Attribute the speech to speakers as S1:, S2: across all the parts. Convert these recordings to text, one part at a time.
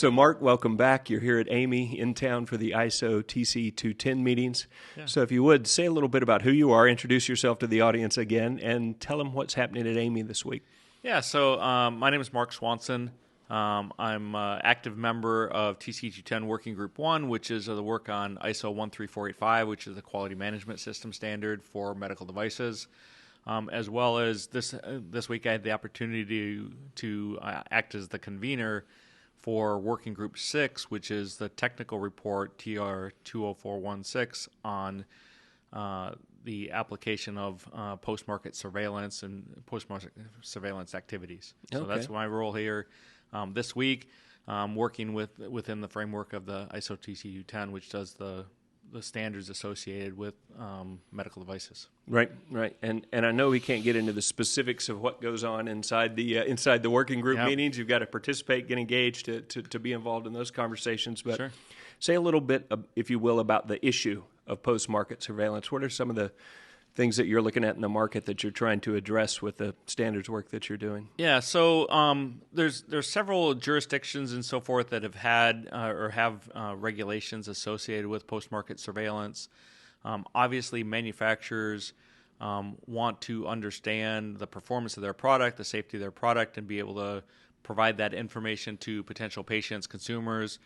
S1: So, Mark, welcome back. You're here at AAMI in town for the ISO TC 210 meetings. Yeah. So if you would, say a little bit about who you are, introduce yourself to the audience again, and tell them what's happening at AAMI this week.
S2: Yeah, so my name is Mark Swanson. I'm an active member of TC 210 Working Group 1, which is the work on ISO 13485, which is the quality management system standard for medical devices. As well as this week, I had the opportunity to act as the convener for Working Group 6, which is the technical report TR 20416 on the application of post-market surveillance and post-market surveillance activities. So that's my role here this week, working within the framework of the ISO TC 210, which does the standards associated with medical devices.
S1: Right. And I know we can't get into the specifics of what goes on inside the working group meetings. You've got to participate, get engaged to be involved in those conversations. But
S2: Sure.
S1: Say a little bit, if you will, about the issue of post-market surveillance. What are some of the things that you're looking at in the market that you're trying to address with the standards work that you're doing?
S2: Yeah, so there's several jurisdictions and so forth that have had or have regulations associated with post-market surveillance. Obviously, manufacturers want to understand the performance of their product, the safety of their product, and be able to provide that information to potential patients, consumers.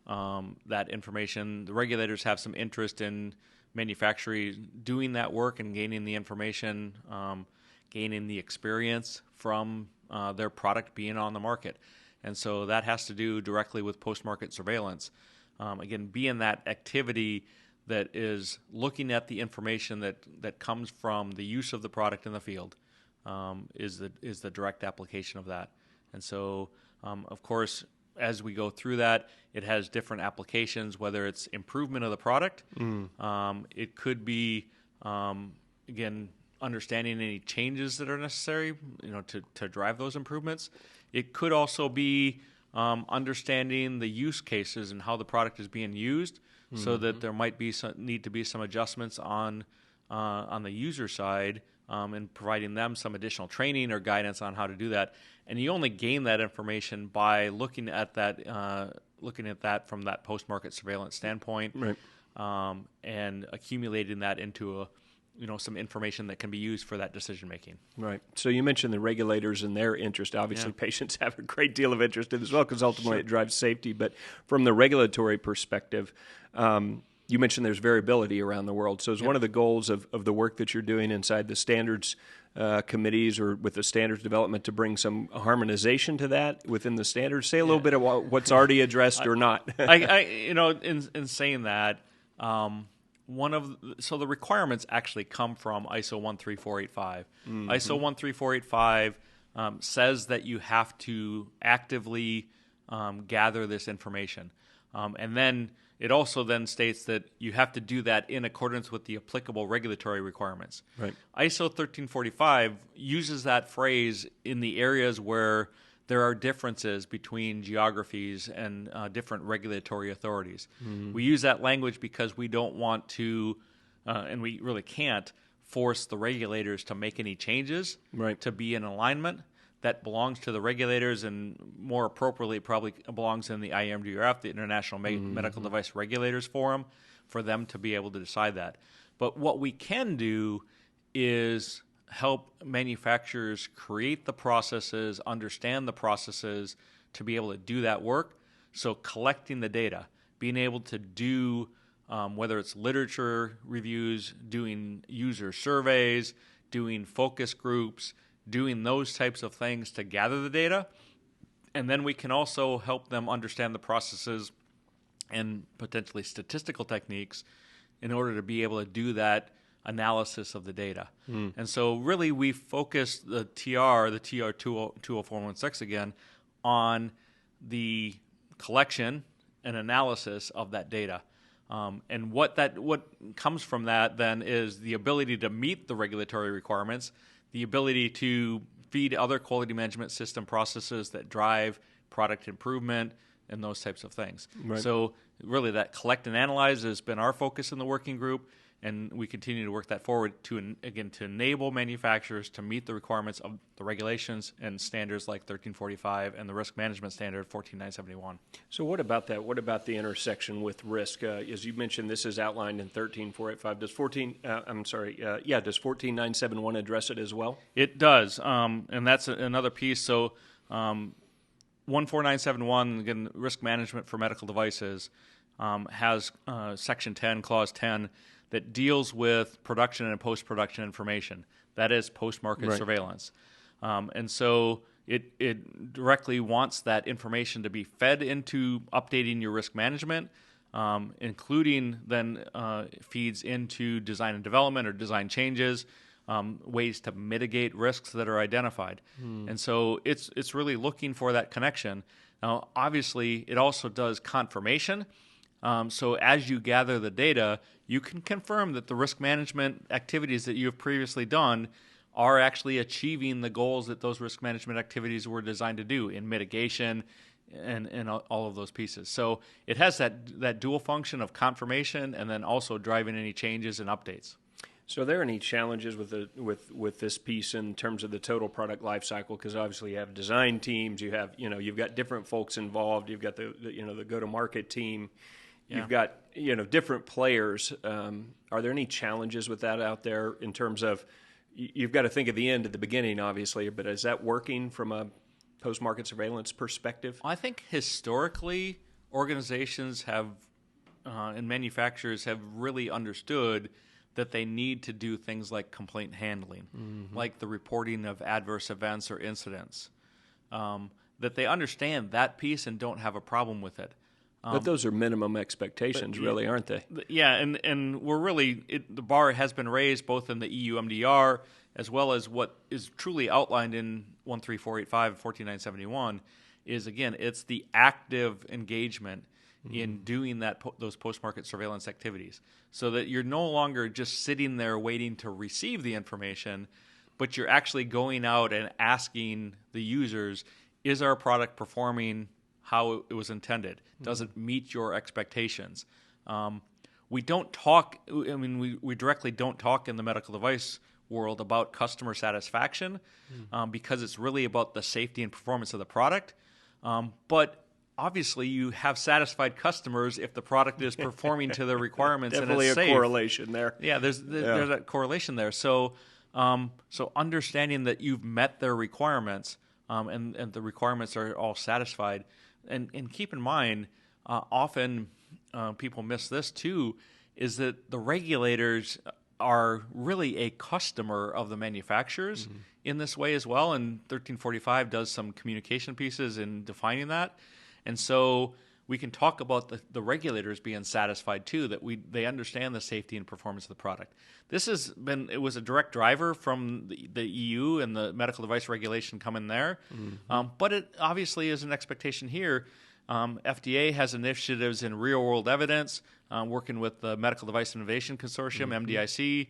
S2: That information, the regulators have some interest in manufacturers doing that work and gaining the information, gaining the experience from their product being on the market. And so that has to do directly with post-market surveillance. Again, being that activity that is looking at the information that comes from the use of the product in the field is the direct application of that. And so, of course, as we go through that, it has different applications, whether it's improvement of the product. It could be, again, understanding any changes that are necessary, to drive those improvements. It could also be understanding the use cases and how the product is being used, so that there might be need to be some adjustments on the user side, and providing them some additional training or guidance on how to do that. And you only gain that information by looking at that from that post-market surveillance standpoint,
S1: right.
S2: And accumulating that into some information that can be used for that decision making.
S1: Right. So you mentioned the regulators and their interest. Obviously, patients have a great deal of interest in this as well, because ultimately it drives safety. But from the regulatory perspective, you mentioned there's variability around the world. So is one of the goals of the work that you're doing inside the standards committees or with the standards development to bring some harmonization to that within the standards? Say a little bit about what's already addressed or not.
S2: In saying that, so the requirements actually come from ISO 13485. Mm-hmm. ISO 13485 says that you have to actively gather this information, and then it also then states that you have to do that in accordance with the applicable regulatory requirements.
S1: Right.
S2: ISO 1345 uses that phrase in the areas where there are differences between geographies and different regulatory authorities. Mm-hmm. We use that language because we don't want to, and we really can't, force the regulators to make any changes to be in alignment. That belongs to the regulators, and more appropriately probably belongs in the IMDRF, the International Medical Device Regulators Forum, for them to be able to decide that. But what we can do is help manufacturers create the processes, understand the processes to be able to do that work. So collecting the data, being able to do, whether it's literature reviews, doing user surveys, doing focus groups, doing those types of things to gather the data. And then we can also help them understand the processes and potentially statistical techniques in order to be able to do that analysis of the data. And so really we focused the TR 20416 again, on the collection and analysis of that data. And what comes from that then is the ability to meet the regulatory requirements, the ability to feed other quality management system processes that drive product improvement and those types of things. Right. So really that collect and analyze has been our focus in the working group, And we continue to work that forward to enable manufacturers to meet the requirements of the regulations and standards like 1345 and the risk management standard 14971.
S1: So what about that? What about the intersection with risk? As you mentioned, this is outlined in 13485. Does 14971 address it as well?
S2: It does, and that's another piece. So 14971, again, risk management for medical devices, has Section 10, Clause 10, that deals with production and post-production information. That is post-market surveillance. And so it directly wants that information to be fed into updating your risk management, including then feeds into design and development or design changes, ways to mitigate risks that are identified. And so it's really looking for that connection. Now, obviously, it also does confirmation. So as you gather the data, you can confirm that the risk management activities that you have previously done are actually achieving the goals that those risk management activities were designed to do in mitigation and all of those pieces. So it has that dual function of confirmation and then also driving any changes and updates.
S1: So are there any challenges with this piece in terms of the total product life cycle? Because obviously you have design teams, you've got different folks involved, you've got the go-to-market team. You've got different players. Are there any challenges with that out there in terms of you've got to think of the end at the beginning, obviously, but is that working from a post-market surveillance perspective?
S2: I think historically organizations have and manufacturers have really understood that they need to do things like complaint handling, like the reporting of adverse events or incidents, that they understand that piece and don't have a problem with it.
S1: But those are minimum expectations, really, aren't they?
S2: Yeah, and we're really the bar has been raised both in the EU MDR as well as what is truly outlined in 13485 and 14971 is, again, it's the active engagement in doing those post-market surveillance activities so that you're no longer just sitting there waiting to receive the information, but you're actually going out and asking the users, is our product performing how it was intended? Does it meet your expectations? We don't talk, we directly don't talk in the medical device world about customer satisfaction because it's really about the safety and performance of the product. But obviously you have satisfied customers if the product is performing to their requirements and it's safe.
S1: Definitely a correlation there.
S2: Yeah, there's that correlation there. So understanding that you've met their requirements and the requirements are all satisfied. And keep in mind, often people miss this too, is that the regulators are really a customer of the manufacturers in this way as well. And 1345 does some communication pieces in defining that. And so we can talk about the regulators being satisfied too, that they understand the safety and performance of the product. It was a direct driver from the EU and the medical device regulation coming there. But it obviously is an expectation here. FDA has initiatives in real world evidence, working with the Medical Device Innovation Consortium, MDIC,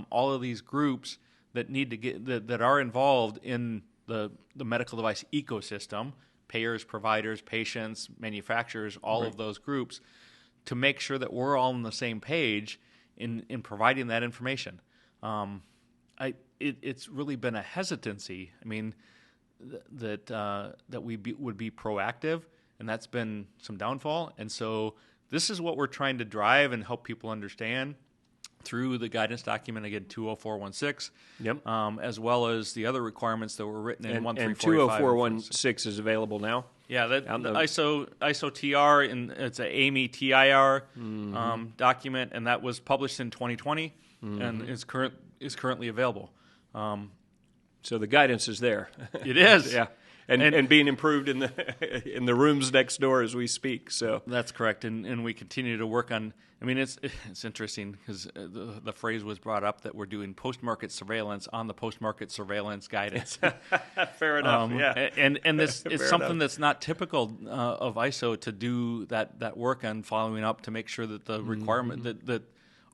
S2: all of these groups that need to that are involved in the medical device ecosystem, payers, providers, patients, manufacturers, all of those groups, to make sure that we're all on the same page in providing that information. It's really been a hesitancy. I mean, that we would be proactive, and that's been some downfall. And so this is what we're trying to drive and help people understand through the guidance document, again, 20416, as well as the other requirements that were written in 13485.
S1: And 20416 is available now?
S2: Yeah, the ISO TR, and it's an AAMI TIR document, and that was published in 2020 and is currently available.
S1: So the guidance is there.
S2: It is.
S1: Yeah. And being improved in the rooms next door as we speak. So
S2: that's correct, and we continue to work on. I mean, it's interesting because the phrase was brought up that we're doing post-market surveillance on the post-market surveillance guidance.
S1: Fair enough. Yeah,
S2: and this is something that's not typical of ISO to do that work on following up to make sure that the requirement that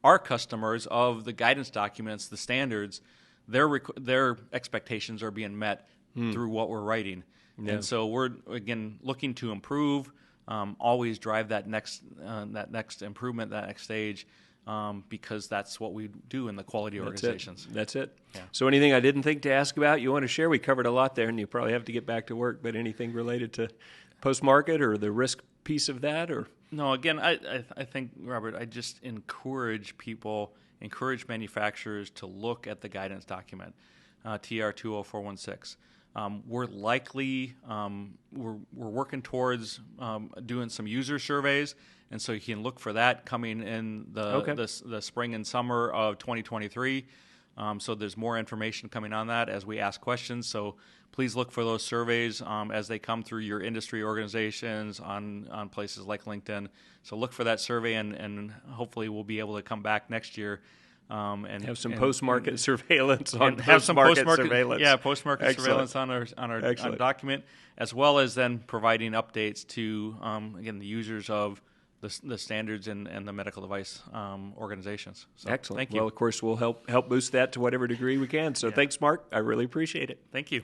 S2: our customers of the guidance documents, the standards, their expectations are being met through what we're writing. Yeah. And so we're, again, looking to improve, always drive that next improvement, that next stage, because that's what we do in the quality organizations.
S1: That's it.
S2: Yeah.
S1: So anything I didn't think to ask about you want to share? We covered a lot there, and you probably have to get back to work, but anything related to Postmarket or the risk piece of that? Or
S2: No, again, I think, Robert, I just encourage manufacturers to look at the guidance document, TR 20416. We're likely, we're working towards doing some user surveys, and so you can look for that coming in the spring and summer of 2023. So there's more information coming on that as we ask questions. So please look for those surveys as they come through your industry organizations on places like LinkedIn. So look for that survey, and hopefully we'll be able to come back next year and
S1: have some post-market surveillance
S2: on post-market surveillance. Yeah, post-market
S1: Excellent.
S2: surveillance on our document, as well as then providing updates to again the users of the standards and the medical device organizations. So,
S1: excellent.
S2: Thank you.
S1: Well, of course, we'll help boost that to whatever degree we can. So thanks, Mark. I really appreciate it.
S2: Thank you.